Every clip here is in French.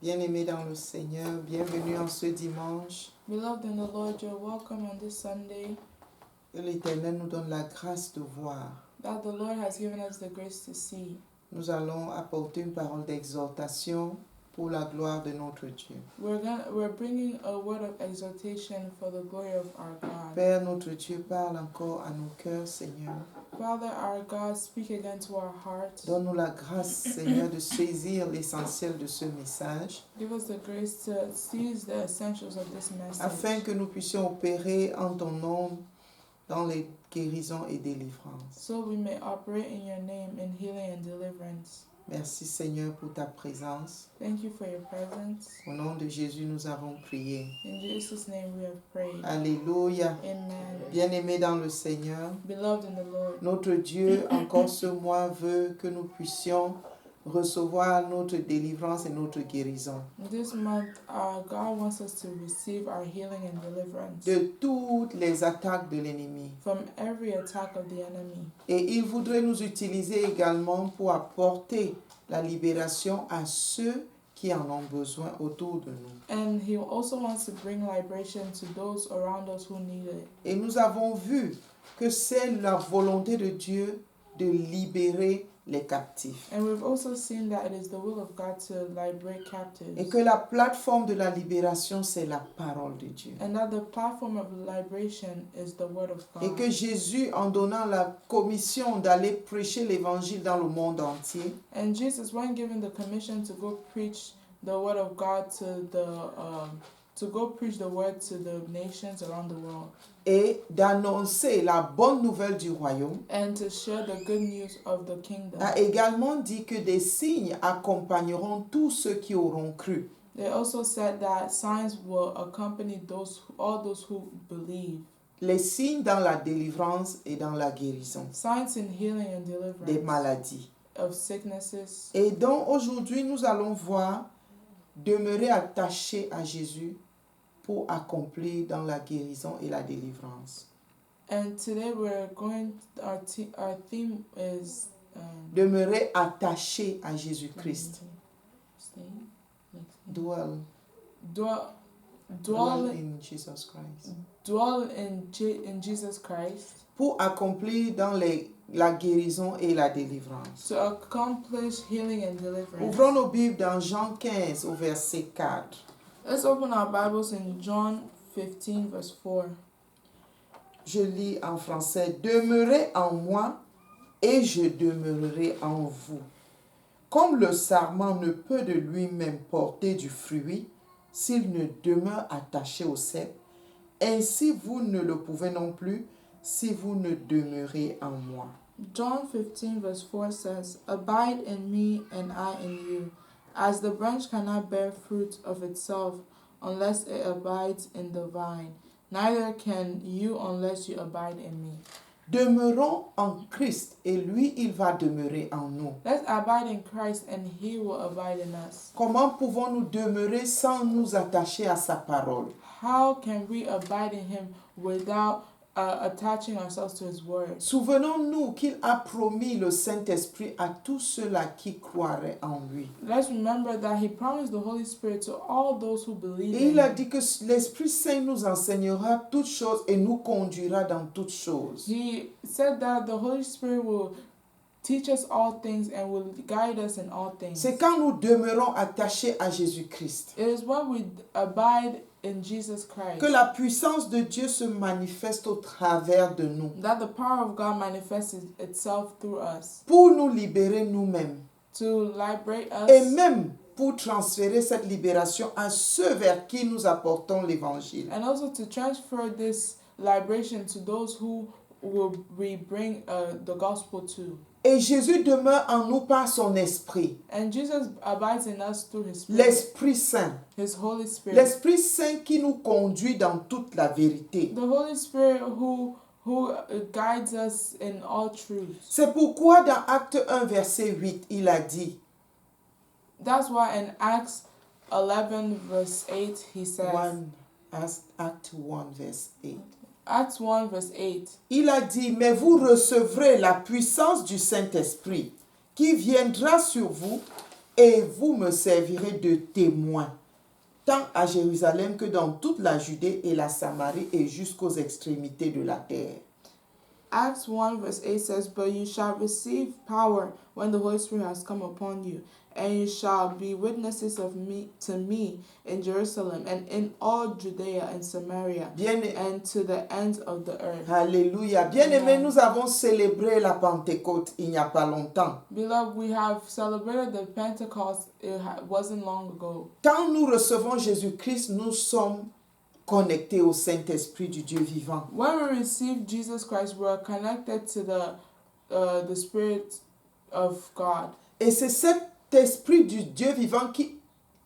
Bien-aimés dans le Seigneur, bienvenue en ce dimanche. Beloved in the Lord, you're welcome on this Sunday Que l'Éternel nous donne la grâce de voir. that the Lord has given us the grace to see. Nous allons apporter une parole d'exhortation pour la gloire de notre Dieu. We're bringing a word of exhortation for the glory of our God. Père, notre Dieu, parle encore à nos cœurs, Seigneur. Father, our God, speak again to our hearts. Donne-nous la grâce, Seigneur, de saisir l'essentiel de ce message, Give us the grace to seize the essentials of this message, afin que nous puissions opérer en ton nom dans les guérisons et délivrances. so we may operate in your name in healing and deliverance. Merci, Seigneur, pour ta présence. Thank you for your presence. Au nom de Jésus, nous avons prié. In Jesus' name we have prayed. Alléluia. Amen. Bien-aimés dans le Seigneur, Beloved in the Lord, notre Dieu, encore ce mois, veut que nous puissions recevoir notre délivrance et notre guérison this month, God wants us to receive our healing and deliverance de toutes les attaques de l'ennemi. from every attack of the enemy. Et il voudrait nous utiliser également pour apporter la libération à ceux qui en ont besoin autour de nous. And He also wants to bring liberation to those around us who need it. Et nous avons vu que c'est la volonté de Dieu de libérer les captifs. And we've also seen that it is the will of God to liberate captives. Et que la plateforme de la libération, c'est la parole de Dieu. And that the platform of liberation is the Word of Et God. que Jésus, en donnant la commission d'aller prêcher l'évangile dans le monde entier, And Jesus, when given the commission to go preach the Word of God to go preach the Word to the nations around the world, et d'annoncer la bonne nouvelle du royaume, and to share the good news of the kingdom. a également dit que des signes accompagneront tous ceux qui auront cru. They also said that signs will accompany all those who believe. Les signes dans la délivrance et dans la guérison Signs in healing and des deliverance maladies. of sicknesses. Et donc aujourd'hui, nous allons voir demeurer attaché à Jésus pour accomplir dans la guérison et la délivrance. And today our theme is Demeurer attaché à Jésus-Christ. Dwell dwell in Jesus Christ. in Jesus Christ Pour accomplir dans la guérison et la délivrance. to accomplish healing and deliverance. Ouvrons nos Bibles dans Jean 15 au verset 4. Let's open our Bibles in John 15 verse 4. Je lis en français. Demeurez en moi et je demeurerai en vous. Comme le sarment ne peut de lui-même porter du fruit s'il ne demeure attaché au cep, ainsi vous ne le pouvez non plus si vous ne demeurez en moi. John 15 verse 4 says, "Abide in me and I in you, as the branch cannot bear fruit of itself unless it abides in the vine, neither can you unless you abide in me." Demeurons en Christ et lui, il va demeurer en nous. Let's abide in Christ and He will abide in us. Comment pouvons-nous demeurer sans nous attacher à sa parole? How can we abide in Him without attaching ourselves to His word? Souvenons-nous qu'il a promis le Saint-Esprit à tous ceux-là qui croiraient en lui. Let's remember that He promised the Holy Spirit to all those who believe Et in il a Him. dit que l'Esprit Saint nous enseignera toutes choses et nous conduira dans toutes choses. He said that the Holy Spirit will teach us all things and will guide us in all things. C'est quand nous demeurons attachés à Jésus-Christ It is when we abide in Jesus Christ que la puissance de Dieu se manifeste au travers de nous that the power of God manifests itself through us pour nous libérer nous-mêmes to liberate et us même pour transférer cette libération à ceux vers qui nous apportons l'évangile. and also to transfer this liberation to those who we bring the gospel to. Et Jésus demeure en nous par son esprit, And Jesus abides in us through His Spirit, l'Esprit Saint. His Holy Spirit. L'Esprit Saint qui nous conduit dans toute la vérité. The Holy Spirit who guides us in all truth. C'est pourquoi dans Acte 1, verset 8, il a dit, That's why in Acts 11 verse 8 he says, Acte 1, verset 8. Acts 1 verse 8. Il a dit, mais vous recevrez la puissance du Saint-Esprit qui viendra sur vous et vous me servirez de témoin, tant à Jérusalem que dans toute la Judée et la Samarie et jusqu'aux extrémités de la terre. Acts 1 verse 8 says, But you shall receive power when the Holy Spirit has come upon you, and you shall be witnesses of me to me in Jerusalem and in all Judea and Samaria and to the ends of the earth. Alléluia. Bien-aimés, nous avons célébré la Pentecôte il n'y a pas longtemps. Beloved, we have celebrated the Pentecost. It wasn't long ago. Quand nous recevons Jésus-Christ, nous sommes connectés au Saint-Esprit du Dieu vivant. When we receive Jesus Christ, we are connected to the Spirit of God. Et c'est cet esprit du Dieu vivant qui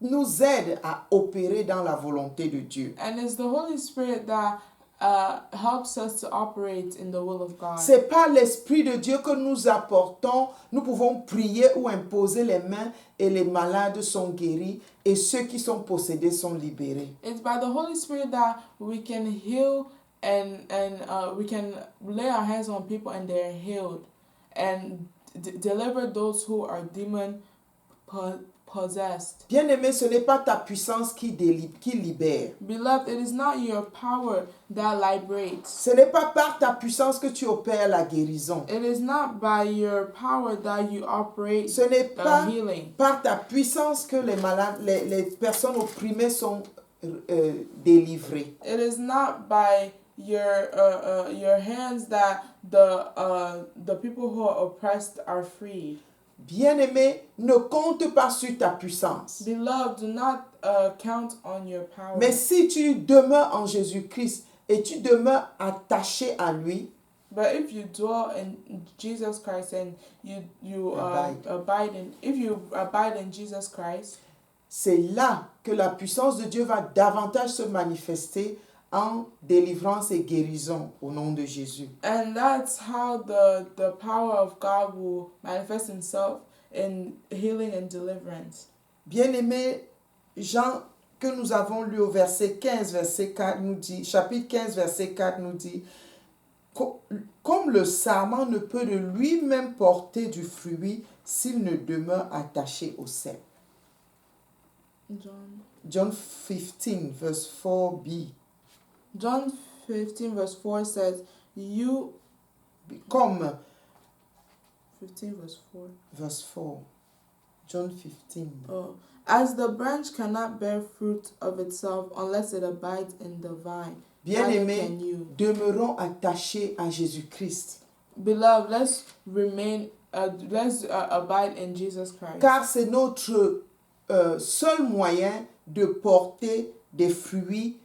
nous aide à opérer dans la volonté de Dieu. And it's the Holy Spirit that helps us to operate in the will of God. C'est par l'Esprit de Dieu que nous apportons, nous pouvons prier ou imposer les mains et les malades sont guéris et ceux qui sont possédés sont libérés. It's by the Holy Spirit that we can heal and we can lay our hands on people and they're healed and deliver those who are demon possessed. Bien-aimé, ce n'est pas ta puissance qui libère. Beloved, it is not your power that liberates. Ce n'est pas par ta puissance que tu opères la guérison. It is not by your power that you operate Ce n'est pas healing. par ta puissance que les malades, les personnes opprimées sont délivrées. It is not by your hands that the people who are oppressed are freed. Bien-aimé, ne compte pas sur ta puissance. Beloved, do not count on your power. Mais si tu demeures en Jésus-Christ et tu demeures attaché à lui, But if you dwell in Jesus Christ and you abide in Jesus Christ, c'est là que la puissance de Dieu va davantage se manifester en délivrance et guérison au nom de Jésus. and that's how the power of God will manifest himself in healing and deliverance. Bien-aimé, Jean, que nous avons lu au verset 15, verset 4 nous dit, chapitre 15, verset 4 nous dit, comme le sarment ne peut de lui-même porter du fruit s'il ne demeure attaché au cep. John 15, verse 4b. John 15 verse 4 says, you... Comme 15 verse 4. Verse 4. John 15. Oh. As the branch cannot bear fruit of itself unless it abides in the vine, Bien-aimés, demeurons attachés à Jésus-Christ. Beloved, let's abide in Jesus Christ. Car c'est notre seul moyen de porter des fruits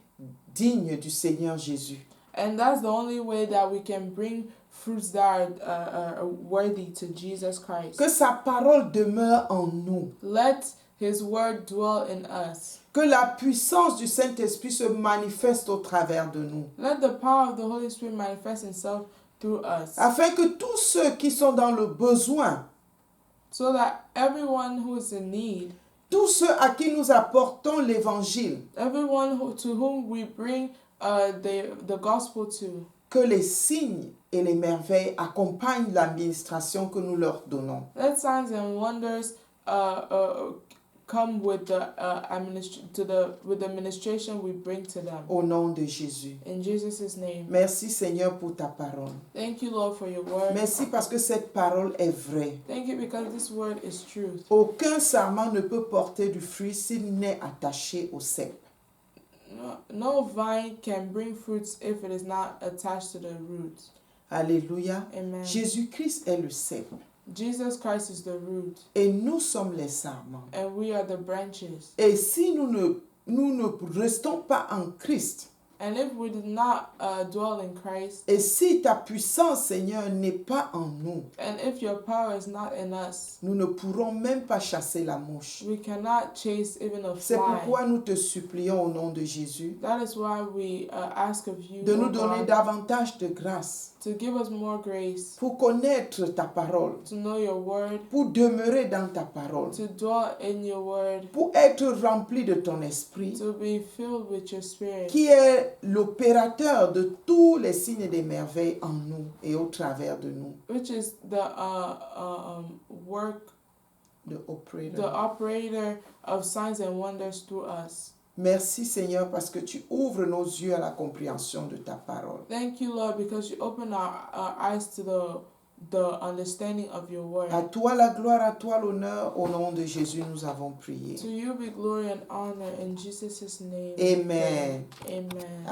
dignes du Seigneur Jésus. And that's the only way that we can bring fruits that are worthy to Jesus Christ. Que sa parole demeure en nous. Let his word dwell in us. Que la puissance du Saint-Esprit se manifeste au travers de nous. Let the power of the Holy Spirit manifest himself through us. Afin que tous ceux qui sont dans le besoin, so that everyone who is in need, tous ceux à qui nous apportons l'évangile, everyone to whom we bring the gospel to, que les signes et les merveilles accompagnent l'administration que nous leur donnons. Let signs and wonders come with the administration we bring to them. Au nom de Jésus. In Jesus' name. Merci Seigneur pour ta parole. Thank you, Lord, for your word. Merci parce que cette parole est vraie. Thank you because this word is truth. Aucun sarment ne peut porter du fruit s'il n'est attaché au cep. No vine can bring fruits if it is not attached to the roots. Alléluia. Amen. Jésus-Christ est le cep. Jesus Christ is the root. Et nous sommes les sarments. And we are the branches. Et si nous ne restons pas en Christ, and if we do not dwell in Christ, et si ta puissance, Seigneur, n'est pas en nous, and if your power is not in us, nous ne pourrons même pas chasser la mouche. we cannot chase even a fly. C'est pourquoi nous te supplions au nom de Jésus That is why we ask of you, de nous donner davantage de grâce to give us more grace, pour connaître ta parole, to know your word, pour demeurer dans ta parole, to dwell in your word, pour être rempli de ton esprit, to be filled with your spirit, qui est l'opérateur de tous les signes et des merveilles en nous et au travers de nous. which is the work the the operator. operator of signs and wonders through us. Merci Seigneur parce que tu ouvres nos yeux à la compréhension de ta parole. Thank you, Lord, because you open our eyes to the understanding of your word. À toi la gloire, à toi l'honneur, au nom de Jésus nous avons prié. To you be glory and honor in Jesus' name. Amen. Amen.